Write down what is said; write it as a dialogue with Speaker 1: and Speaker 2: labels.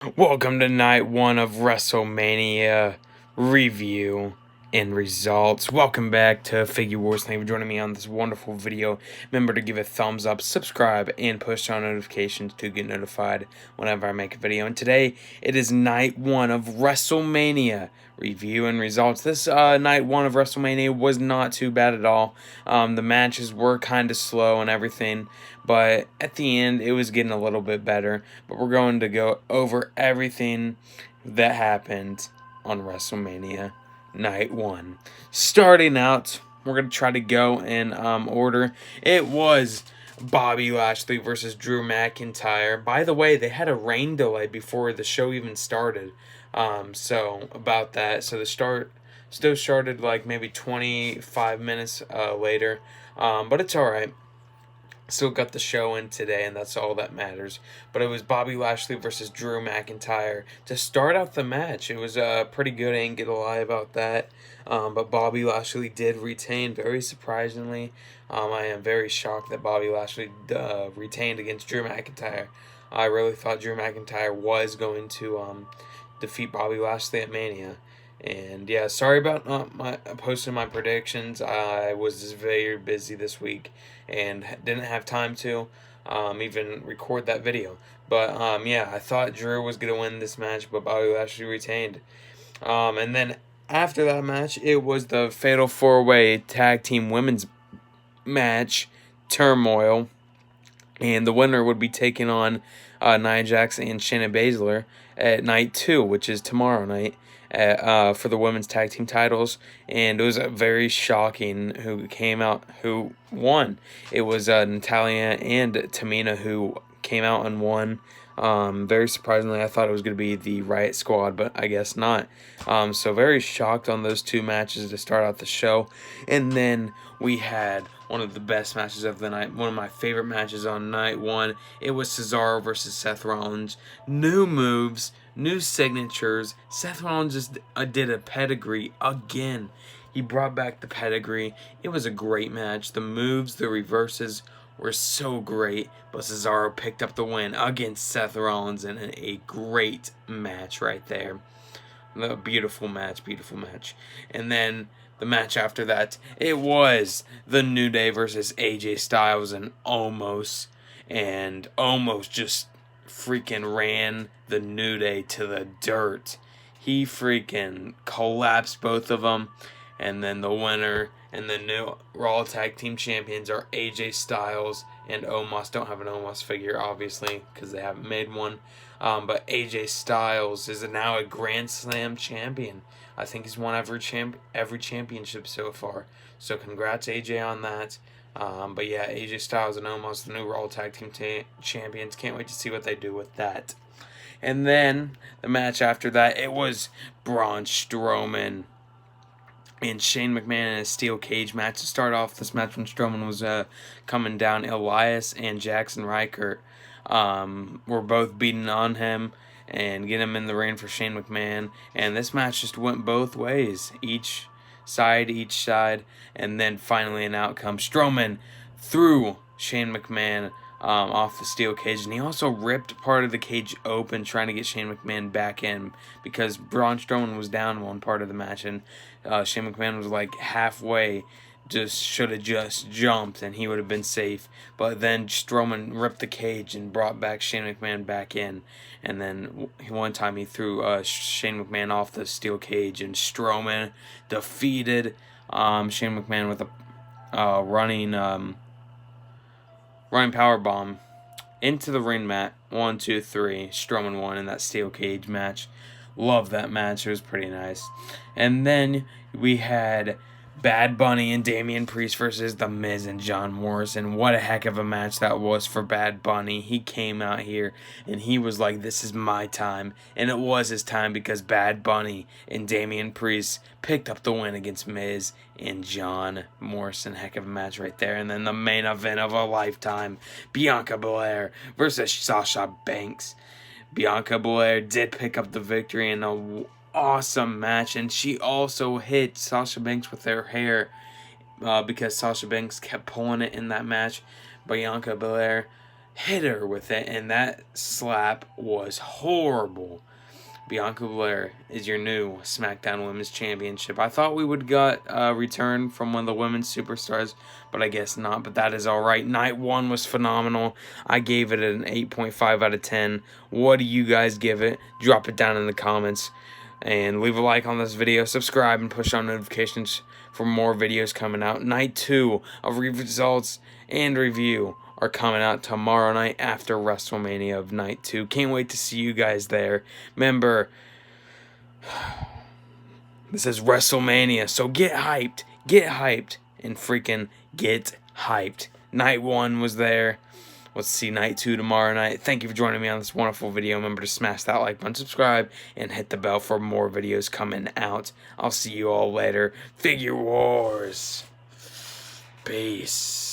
Speaker 1: Welcome to night one of Wrestlmania review and results. Welcome back to Figure Wars. Thank you for joining me on this wonderful video. Remember to give a thumbs up, subscribe, and push on notifications to get notified whenever I make a video. And today, it is night one of Wrestlmania review and results. This night one of Wrestlemania was not too bad at all. The matches were kind of slow and everything, but at the end it was getting a little bit better. But we're going to go over everything that happened on Wrestlemania night one. Starting out, we're going to try to go in order. It was Bobby Lashley versus Drew McIntyre. By the way, they had a rain delay before the show even started. So about that. So the start still started like maybe 25 minutes later. But it's alright. Still got the show in today, and that's all that matters. But it was Bobby Lashley versus Drew McIntyre to start out the match. It was pretty good. I ain't gonna lie about that. But Bobby Lashley did retain, very surprisingly. I am very shocked that Bobby Lashley retained against Drew McIntyre. I really thought Drew McIntyre was going to defeat Bobby Lashley at Mania. And yeah, sorry about not posting my predictions. I was just very busy this week and didn't have time to even record that video. But yeah, I thought Drew was going to win this match, but Bobby Lashley retained. And then after that match, it was the Fatal 4-Way Tag Team Women's match, Turmoil. And the winner would be taking on Nia Jax and Shayna Baszler at night 2, which is tomorrow night, for the women's tag team titles. And it was very shocking who won. It was Natalya and Tamina who came out and won. Very surprisingly, I thought it was going to be the Riot Squad, but I guess not. So very shocked on those two matches to start out the show. And then we had one of the best matches of the night, one of my favorite matches on night one. It was Cesaro versus Seth Rollins. New moves, new signatures. Seth Rollins just did a pedigree again. He brought back the pedigree. It was a great match. The moves, the reverses were so great, but Cesaro picked up the win against Seth Rollins in a great match right there. A beautiful match, beautiful match. And then the match after that, it was the New Day versus AJ Styles and Omos just freaking ran the New Day to the dirt. He freaking collapsed both of them. And then the winner and the new Raw Tag Team Champions are AJ Styles and Omos. Don't have an Omos figure, obviously, because they haven't made one. But AJ Styles is now a Grand Slam champion. I think he's won every championship so far. So congrats, AJ, on that. But yeah, AJ Styles and Omos, the new Raw Tag Team Champions. Can't wait to see what they do with that. And then the match after that, it was Braun Strowman and Shane McMahon in a steel cage match. To start off this match when Strowman was coming down, Elias and Jackson Reichert were both beating on him and getting him in the ring for Shane McMahon. And this match just went both ways, each side. And then finally an outcome. Strowman threw Shane McMahon off the steel cage, and he also ripped part of the cage open trying to get Shane McMahon back in, because Braun Strowman was down one part of the match, and Shane McMahon was like halfway, should have just jumped and he would have been safe. But then Strowman ripped the cage and brought back Shane McMahon back in. And then one time he threw Shane McMahon off the steel cage, and Strowman defeated Shane McMahon with a running power bomb into the ring mat. 1, 2, 3. Strowman won in that steel cage match. Love that match. It was pretty nice. And then we had Bad Bunny and Damian Priest versus The Miz and John Morrison. What a heck of a match that was for Bad Bunny. He came out here and he was like, this is my time. And it was his time, because Bad Bunny and Damian Priest picked up the win against Miz and John Morrison. Heck of a match right there. And then the main event of a lifetime, Bianca Belair versus Sasha Banks. Bianca Belair did pick up the victory in a awesome match, and she also hit Sasha Banks with her hair because Sasha Banks kept pulling it in that match. Bianca Belair hit her with it, and that slap was horrible. Bianca Belair is your new SmackDown Women's Championship. I thought we would get a return from one of the women's superstars, but I guess not. But that is alright. Night 1 was phenomenal. I gave it an 8.5 out of 10. What do you guys give it? Drop it down in the comments. And leave a like on this video. Subscribe and push on notifications for more videos coming out. Night 2 of results and review are coming out tomorrow night after WrestleMania of Night 2. Can't wait to see you guys there. Remember, this is WrestleMania, so get hyped, and freaking get hyped. Night 1 was there. Let's see Night 2 tomorrow night. Thank you for joining me on this wonderful video. Remember to smash that like button, subscribe, and hit the bell for more videos coming out. I'll see you all later. Figure Wars. Peace.